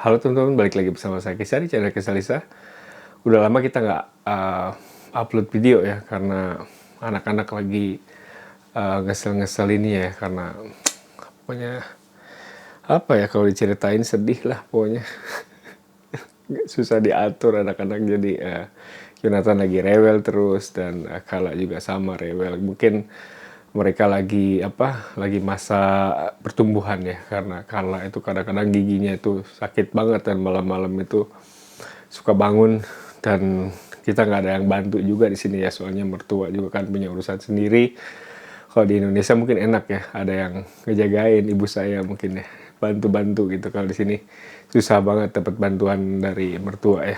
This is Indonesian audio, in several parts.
Halo teman-teman, balik lagi bersama saya Kisah di channel Kisah Lisa. Udah lama kita nggak upload video ya, karena anak-anak lagi ngesel-ngesel ini ya, karena pokoknya apa ya, kalau diceritain sedih lah pokoknya. Susah diatur anak-anak, jadi Yonatan lagi rewel terus, dan Kala juga sama rewel. Mungkin mereka lagi masa pertumbuhan ya, karena Kala itu kadang-kadang giginya itu sakit banget, dan malam-malam itu suka bangun, dan kita nggak ada yang bantu juga di sini ya, soalnya mertua juga kan punya urusan sendiri. Kalau di Indonesia mungkin enak ya, ada yang ngejagain, ibu saya mungkin ya bantu-bantu gitu. Kalau di sini susah banget dapat bantuan dari mertua ya.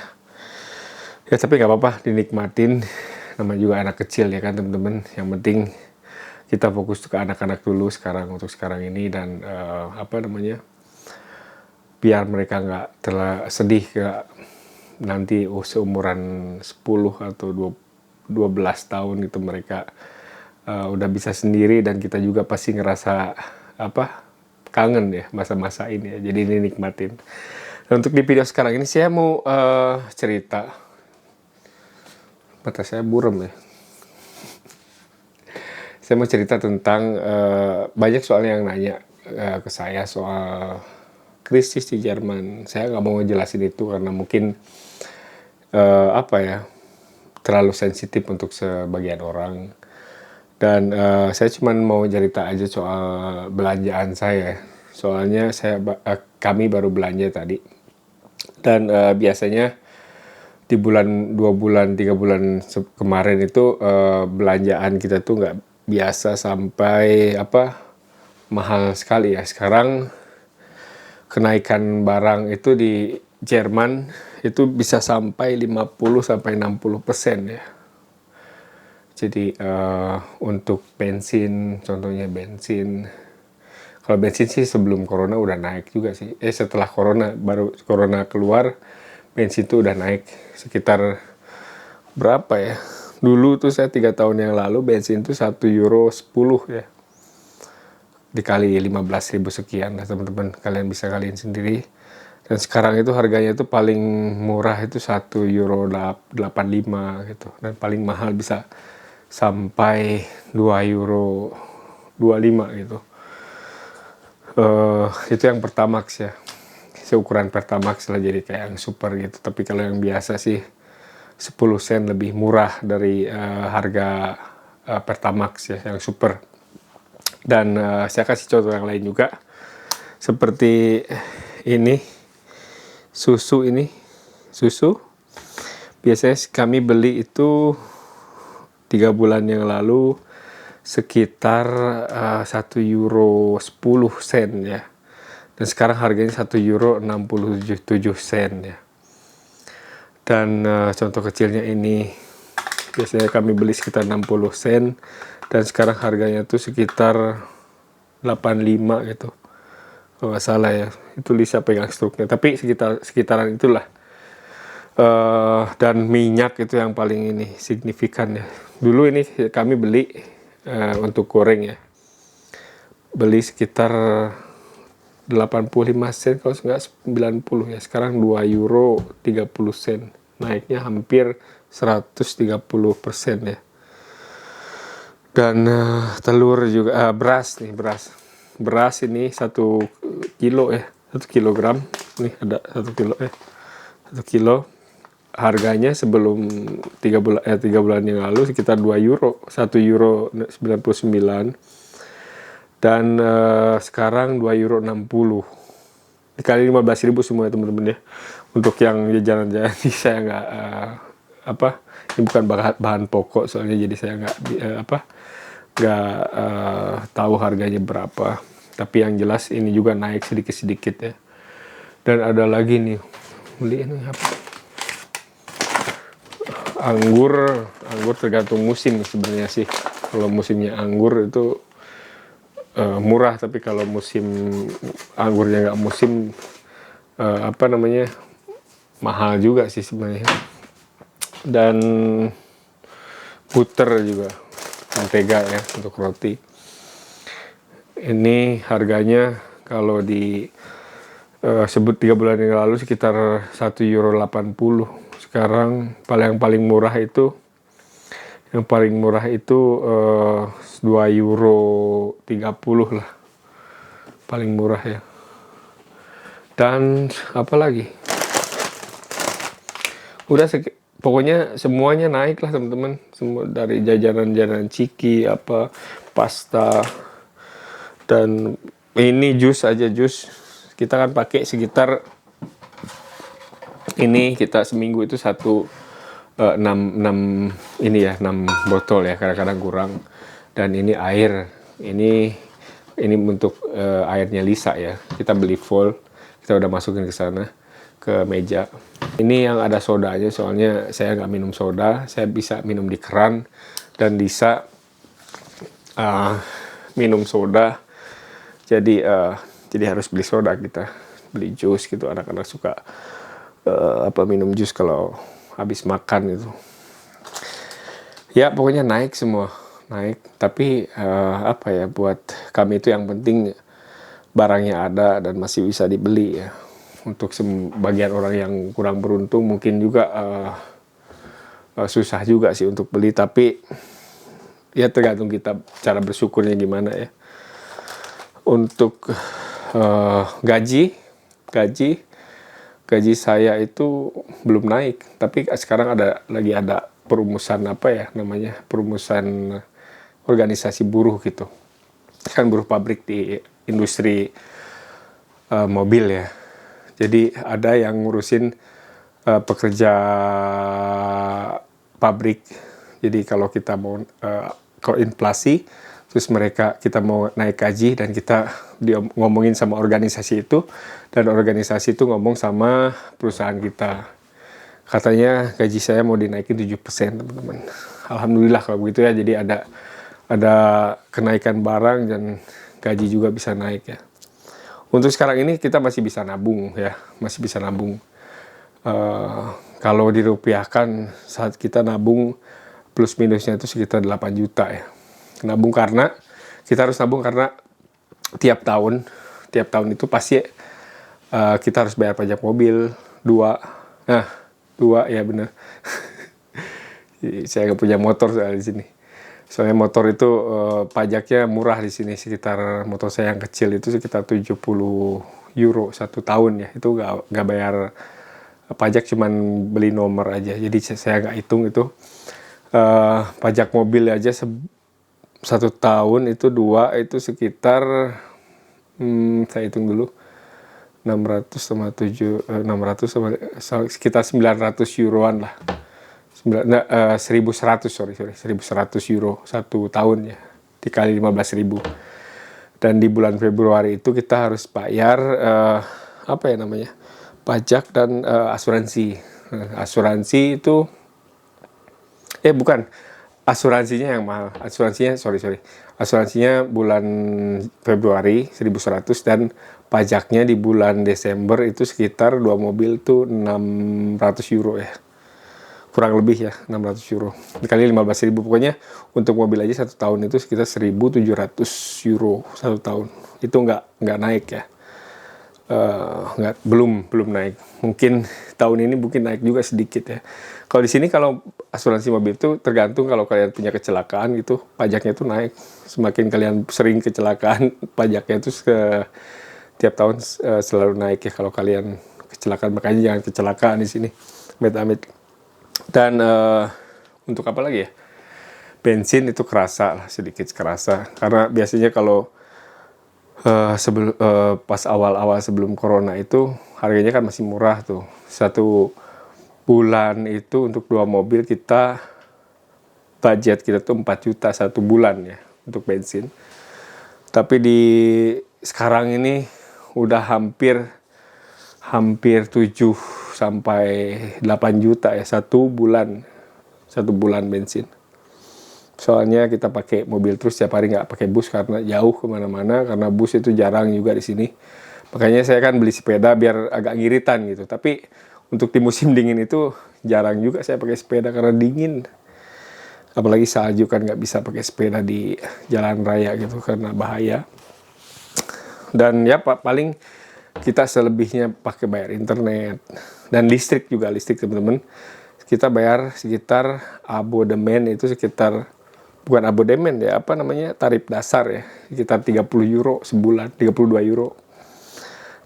Ya tapi nggak apa-apa, dinikmatin. Namanya juga anak kecil ya kan teman-teman. Yang penting kita fokus ke anak-anak dulu untuk sekarang ini, dan biar mereka nggak terlalu sedih ke nanti seumuran 10 atau 12 tahun itu mereka udah bisa sendiri, dan kita juga pasti ngerasa kangen ya masa-masa ini ya. Jadi ini nikmatin. Dan untuk di video sekarang ini saya mau cerita, mata saya buram ya. Saya mau cerita tentang banyak soalnya yang nanya ke saya soal krisis di Jerman. Saya nggak mau ngejelasin itu karena mungkin terlalu sensitif untuk sebagian orang. Dan saya cuma mau cerita aja soal belanjaan saya. Soalnya kami baru belanja tadi. Dan biasanya di bulan 2 bulan 3 bulan kemarin itu belanjaan kita tuh nggak biasa sampai mahal sekali ya. Sekarang kenaikan barang itu di Jerman itu bisa sampai 50-60% ya. Jadi untuk bensin, contohnya bensin, kalau bensin sih sebelum corona udah naik juga sih. Setelah baru corona keluar, bensin itu udah naik sekitar berapa ya? Dulu tuh saya 3 tahun yang lalu bensin tuh €1.10 ya. Dikali 15.000 sekian lah teman-teman. Kalian bisa kalian sendiri. Dan sekarang itu harganya itu paling murah itu €1.85 gitu. Dan paling mahal bisa sampai €2.25 gitu. Itu yang Pertamax ya. Seukuran Pertamax lah, jadi kayak yang super gitu. Tapi kalau yang biasa sih 10 sen lebih murah dari harga Pertamax ya, yang super. Dan saya kasih contoh yang lain juga, seperti ini susu biasanya kami beli itu 3 bulan yang lalu sekitar €1.10 ya, dan sekarang harganya €1.67 ya. Dan contoh kecilnya ini, biasanya kami beli sekitar 60 sen, dan sekarang harganya tuh sekitar 85 gitu, kalau nggak salah ya. Itu Lisa pegang struknya, tapi sekitaran itulah. Dan minyak itu yang paling ini signifikan ya. Dulu ini kami beli untuk goreng ya, beli sekitar 85 sen kalau nggak 90 ya. Sekarang €2.30, naiknya hampir 130% ya. Dan telur juga, beras ini 1 kilo ya, 1 kilogram. Nih ada 1 kilo ya, 1 kilo. Harganya sebelum 3 bulan yang lalu sekitar €2, €1.99. Dan sekarang €2.60, dikali 15.000 semua ya teman-teman ya. Untuk yang jajanan-jajanan saya nggak ini bukan bahan pokok soalnya, jadi saya nggak tahu harganya berapa. Tapi yang jelas ini juga naik sedikit-sedikit ya. Dan ada lagi nih, beli ini anggur tergantung musim sebenarnya sih. Kalau musimnya anggur itu murah, tapi kalau musim anggurnya nggak musim mahal juga sih sebenarnya. Dan butter juga, mentega ya untuk roti. Ini harganya kalau di sebut 3 bulan yang lalu sekitar 1,80 euro. Sekarang paling murah itu, yang paling murah itu 2,30 euro lah, paling murah ya. Dan apa lagi? Udah pokoknya semuanya naik lah teman-teman. Semua dari jajanan-jajanan ciki, apa, pasta, dan ini jus aja, jus kita kan pakai sekitar ini, kita seminggu itu 6 ini ya, 6 botol ya, kadang-kadang kurang. Dan ini air, ini untuk airnya Lisa ya, kita beli full, kita udah masukin ke sana ke meja. Ini yang ada sodanya, soalnya saya nggak minum soda, saya bisa minum di keran, dan Lisa minum soda, jadi harus beli soda, kita beli jus gitu. Anak-anak suka minum jus kalau habis makan itu. Ya pokoknya naik semua, naik. Tapi buat kami itu yang penting barangnya ada dan masih bisa dibeli ya. Untuk sebagian orang yang kurang beruntung mungkin juga susah juga sih untuk beli, tapi ya tergantung kita cara bersyukurnya gimana ya. Untuk gaji saya itu belum naik, tapi sekarang lagi ada perumusan perumusan organisasi buruh gitu. Kan buruh pabrik di industri mobil ya. Jadi ada yang ngurusin pekerja pabrik. Jadi kalau kita mau kalau inflasi, terus kita mau naik gaji, dan kita ngomongin sama organisasi itu, dan organisasi itu ngomong sama perusahaan kita. Katanya gaji saya mau dinaikin 7% teman-teman. Alhamdulillah kalau begitu ya, jadi ada kenaikan barang dan gaji juga bisa naik ya. Untuk sekarang ini kita masih bisa nabung ya, masih bisa nabung. Kalau dirupiahkan, saat kita nabung plus minusnya itu sekitar 8 juta ya. Kita harus nabung karena tiap tahun itu pasti kita harus bayar pajak mobil 2 ya benar. Saya nggak punya motor soalnya di sini. Soalnya motor itu pajaknya murah di sini, sekitar motor saya yang kecil itu sekitar 70 euro 1 tahun ya. Itu nggak bayar pajak, cuman beli nomor aja. Jadi saya nggak hitung itu. Pajak mobil aja 1 tahun itu 2 itu sekitar saya hitung dulu, 600 sama 600 sekitar 900 euroan lah. 1.100 euro 1 tahun ya, dikali 15.000. Dan di bulan Februari itu kita harus bayar pajak dan asuransi. Asuransi itu bukan, asuransinya yang mahal. Asuransinya bulan Februari 1.100, dan pajaknya di bulan Desember itu sekitar 2 mobil tuh 600 euro ya. Kurang lebih ya, 600 euro. Dikali 15.000, pokoknya untuk mobil aja 1 tahun itu sekitar 1.700 euro 1 tahun. Itu nggak naik ya. Belum naik. Mungkin tahun ini naik juga sedikit ya. Kalau di sini, kalau asuransi mobil itu tergantung, kalau kalian punya kecelakaan gitu, pajaknya itu naik. Semakin kalian sering kecelakaan, pajaknya itu tiap tahun selalu naik ya kalau kalian kecelakaan. Makanya jangan kecelakaan di sini, amit-amit. Dan untuk apa lagi ya? Bensin itu sedikit kerasa. Karena biasanya kalau pas awal-awal sebelum corona itu harganya kan masih murah tuh. 1 bulan itu untuk 2 mobil budget kita tuh 4 juta 1 bulan ya untuk bensin. Tapi sekarang ini udah hampir 7 sampai 8 juta ya 1 bulan bensin. Soalnya kita pakai mobil terus, setiap hari nggak pakai bus karena jauh kemana-mana, karena bus itu jarang juga di sini. Makanya saya kan beli sepeda biar agak ngiritan gitu. Tapi untuk di musim dingin itu jarang juga saya pakai sepeda karena dingin. Apalagi salju kan nggak bisa pakai sepeda di jalan raya gitu karena bahaya. Dan ya paling Kita selebihnya pakai bayar internet dan listrik juga, listrik teman-teman. Kita bayar sekitar abodemen itu sekitar, bukan abodemen ya, apa namanya, tarif dasar ya, sekitar 30 euro sebulan, 32 euro.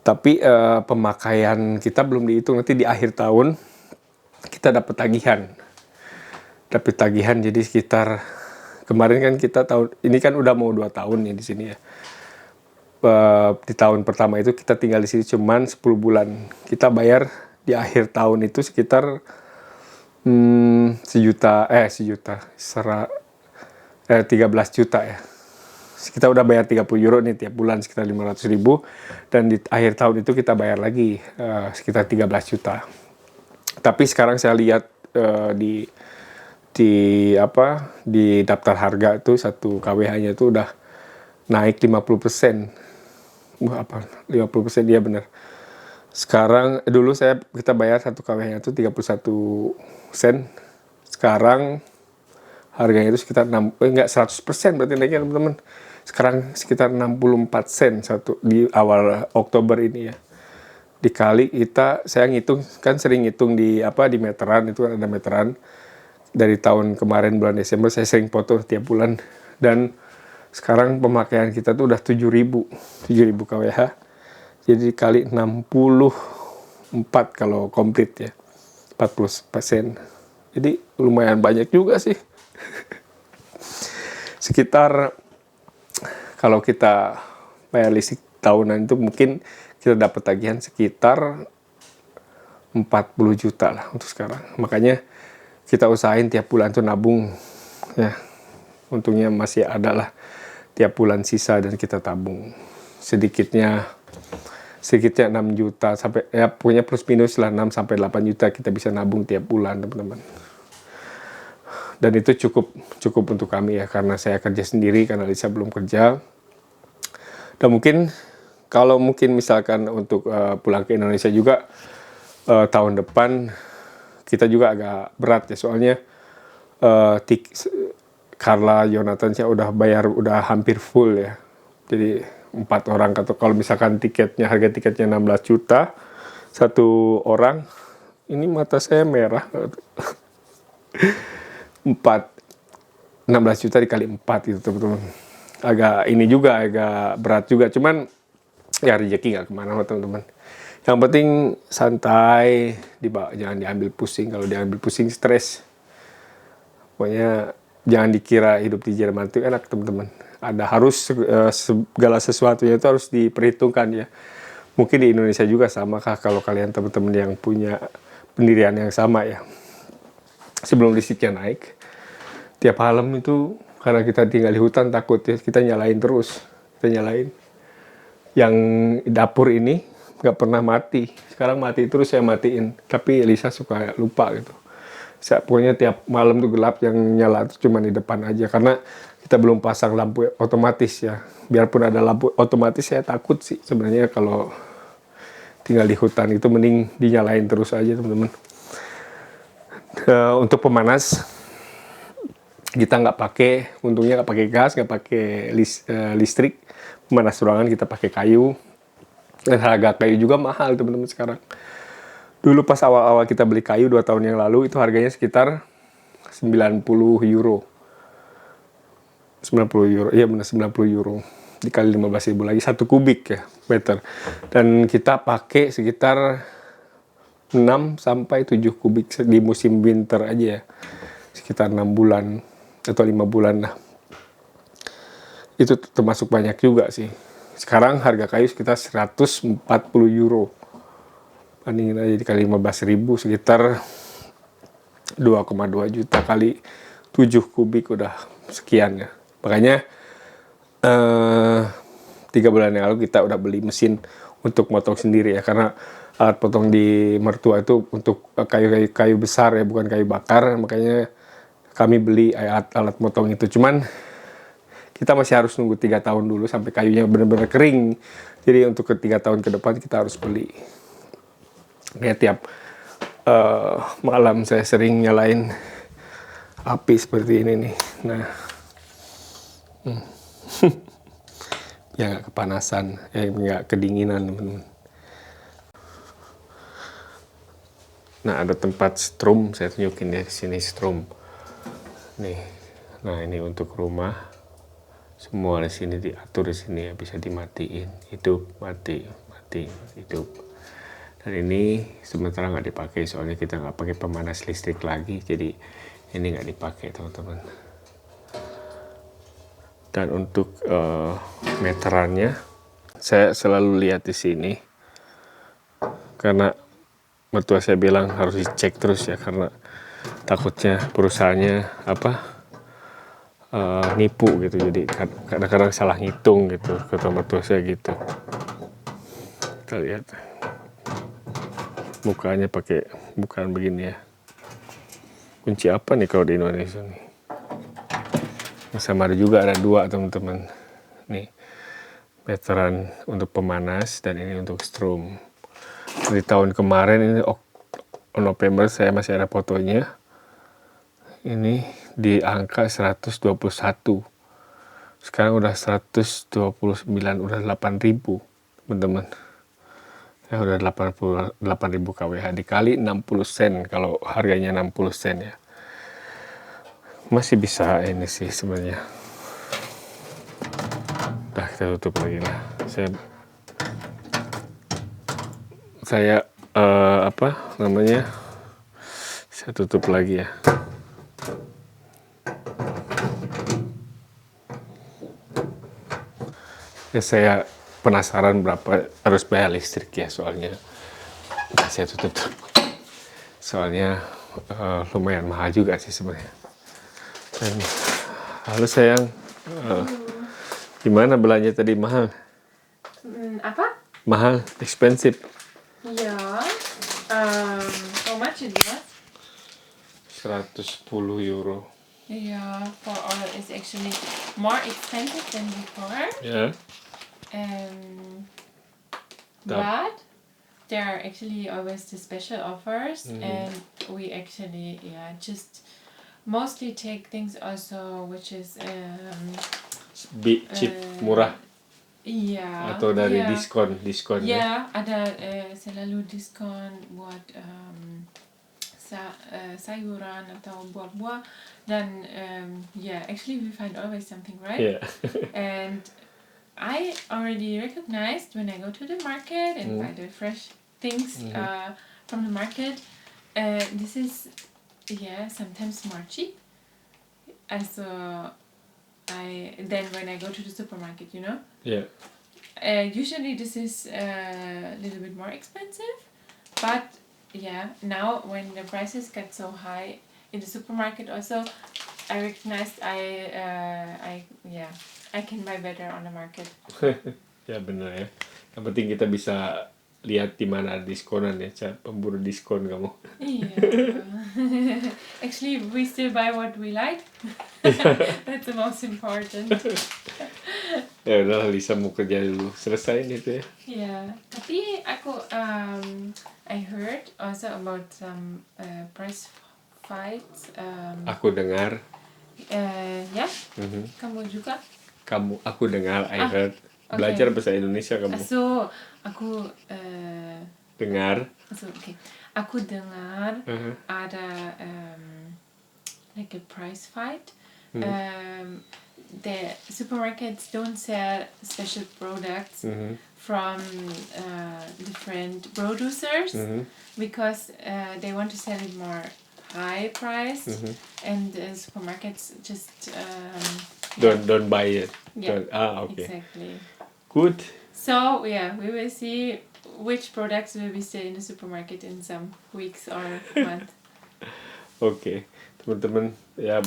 Tapi pemakaian kita belum dihitung, nanti di akhir tahun kita dapat tagihan. Jadi sekitar kemarin kan kita tahun ini kan udah mau 2 tahun nih di sini ya. Di tahun pertama itu kita tinggal di sini cuman 10 bulan. Kita bayar di akhir tahun itu sekitar sejuta, 13 juta ya. Kita udah bayar 30 euro nih tiap bulan, sekitar 500.000, dan di akhir tahun itu kita bayar lagi sekitar 13 juta. Tapi sekarang saya lihat di daftar harga itu 1 kWh-nya itu udah naik 50%. 50%, iya benar. Sekarang dulu kita bayar 1 kWh itu 31 sen. Sekarang harganya itu sekitar 100% berarti naiknya teman-teman. Sekarang sekitar 64 sen di awal Oktober ini ya. Dikali saya ngitung, kan sering ngitung di meteran, itu kan ada meteran. Dari tahun kemarin bulan Desember saya sering foto tiap bulan, dan sekarang pemakaian kita tuh udah 7.000 kWh. Jadi dikali 64 kalau komplit ya, 40%. Jadi lumayan banyak juga sih. Sekitar kalau kita bayar listrik tahunan itu mungkin kita dapat tagihan sekitar 40 juta lah untuk sekarang. Makanya kita usahain tiap bulan tuh nabung ya. Untungnya masih ada lah tiap bulan sisa, dan kita tabung sedikitnya 6 juta sampai ya, punya plus minus lah 6 sampai 8 juta kita bisa nabung tiap bulan teman-teman. Dan itu cukup untuk kami ya, karena saya kerja sendiri, karena Lisa belum kerja. Dan kalau misalkan untuk pulang ke Indonesia juga tahun depan kita juga agak berat ya, soalnya Carla Jonathan saya udah bayar, udah hampir full ya. Jadi 4 orang, atau kalau misalkan harga tiketnya 16 juta 1 orang, ini mata saya merah. 16 juta dikali 4 gitu teman-teman. Agak berat juga, cuman ya rezeki nggak kemana teman-teman. Yang penting santai, jangan diambil pusing. Kalau diambil pusing stres. Pokoknya jangan dikira hidup di Jerman itu enak teman-teman. Segala sesuatunya itu harus diperhitungkan ya. Mungkin di Indonesia juga sama kah kalau kalian teman-teman yang punya pendirian yang sama ya. Sebelum listriknya naik, tiap malam itu karena kita tinggal di hutan takut ya, kita nyalain terus. Yang dapur ini nggak pernah mati. Sekarang mati terus, saya matiin. Tapi Lisa suka lupa gitu. Pokoknya tiap malam tuh gelap, yang nyala itu cuma di depan aja. Karena kita belum pasang lampu otomatis ya. Biarpun ada lampu otomatis, saya takut sih sebenarnya kalau tinggal di hutan itu mending dinyalain terus aja teman-teman. Untuk pemanas kita untungnya nggak pakai gas, nggak pakai listrik. Pemanas ruangan kita pakai kayu. Dan harga kayu juga mahal teman-teman sekarang. Dulu pas awal-awal kita beli kayu 2 tahun yang lalu, itu harganya sekitar 90 euro. 90 euro, iya benar 90 euro. Dikali 15.000 lagi 1 kubik ya meter. Dan kita pakai sekitar 6 sampai 7 kubik di musim winter aja ya. Sekitar 6 bulan atau 5 bulan lah. Itu termasuk banyak juga sih. Sekarang harga kayu sekitar 140 euro. Bandingin aja dikali 15.000 sekitar 2,2 juta kali 7 kubik udah sekian ya. Makanya 3 bulan yang lalu kita udah beli mesin untuk motong sendiri ya, karena alat potong di mertua itu untuk kayu besar ya, bukan kayu bakar. Makanya kami beli alat motong itu. Cuman kita masih harus nunggu 3 tahun dulu sampai kayunya benar-benar kering. Jadi untuk 3 tahun ke depan kita harus beli. Kayak tiap malam saya sering nyalain api seperti ini nih. Nah, ya nggak kepanasan, nggak kedinginan teman-teman. Nah, ada tempat strum, saya tunjukin di sini strum. Nih. Nah, ini untuk rumah. Semua di sini diatur di sini ya, bisa dimatiin, hidup, mati, mati, hidup. Dan ini sementara nggak dipakai soalnya kita nggak pakai pemanas listrik lagi, jadi ini nggak dipakai teman-teman. Dan untuk meterannya, saya selalu lihat di sini karena mertua saya bilang harus dicek terus ya, karena takutnya perusahaannya nipu gitu, jadi kadang-kadang salah ngitung gitu, kata mertua saya gitu. Kita lihat mukanya pakai bukan begini ya. Kunci apa nih kalau di Indonesia nih? Sama ada juga, ada dua teman-teman. Nih, meteran untuk pemanas dan ini untuk strum. Di tahun kemarin ini November saya masih ada fotonya. Ini di angka 121. Sekarang udah 129, udah 8.000 teman-teman. Ya udah 88.000 kWh dikali 60 sen kalau harganya 60 sen ya. Masih bisa ini sih sebenarnya. Udah kita tutup lagi lah. Saya apa namanya? Saya tutup lagi ya. Ya saya penasaran berapa harus bayar listrik ya, soalnya saya tutup soalnya lumayan mahal juga sih sebenarnya. Dan halo sayang, gimana belanja tadi? Mahal? Apa? Mahal, expensive. Yeah. How much it was? 110 euro. Yeah, for oil is actually more expensive than before. Ya. But there are actually always the special offers, and we actually just mostly take things also which is Cheap, murah iya atau dari iya. diskon ya. Ya, ada selalu diskon buat sayuran atau buah-buah dan actually we find always something, right? Yeah. And I already recognized when I go to the market and buy the fresh things from the market. This is sometimes more cheap. Then when I go to the supermarket, you know. Yeah. Usually this is a little bit more expensive, but now when the prices get so high in the supermarket also, I recognized I can buy better on the market. Ya benar ya. Yang penting kita bisa lihat di mana ada diskonan ya, pemburu diskon kamu. Yeah. Actually, we still buy what we like. That's the most important. Ya udah, Lisa mau kerja dulu, selesai itu ya. Yeah, tapi aku I heard also about some price fights. Aku dengar. Kamu juga? Aku dengar, I heard. Belajar bahasa Indonesia kamu. So, aku dengar. Okay. Aku dengar ada like a price fight. The supermarkets don't sell special products from different producers because they want to sell it more high price, and the supermarkets just don't buy it. Yeah, okay. Exactly. Good. So we will see which products will be still in the supermarket in some weeks or month. Oke, teman-teman, ya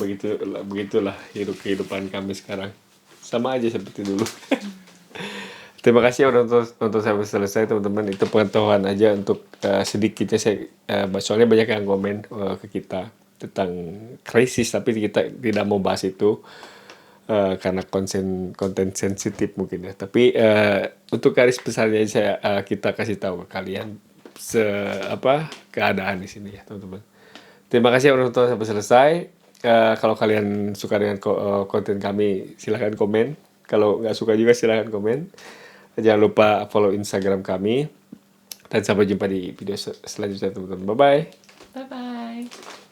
begitulah kehidupan kami sekarang, sama aja seperti dulu. Terima kasih udah nonton sampai selesai teman-teman. Itu pengetahuan aja untuk sedikitnya saya, soalnya banyak yang komen ke kita tentang krisis, tapi kita tidak mau bahas itu karena konten sensitif mungkin ya. Tapi untuk garis besarnya kita kasih tahu ke kalian keadaan di sini ya teman-teman. Terima kasih udah nonton sampai selesai. Kalau kalian suka dengan konten kami, silahkan komen. Kalau nggak suka juga silahkan komen. Jangan lupa follow Instagram kami. Dan sampai jumpa di video selanjutnya teman-teman. Bye-bye. Bye bye.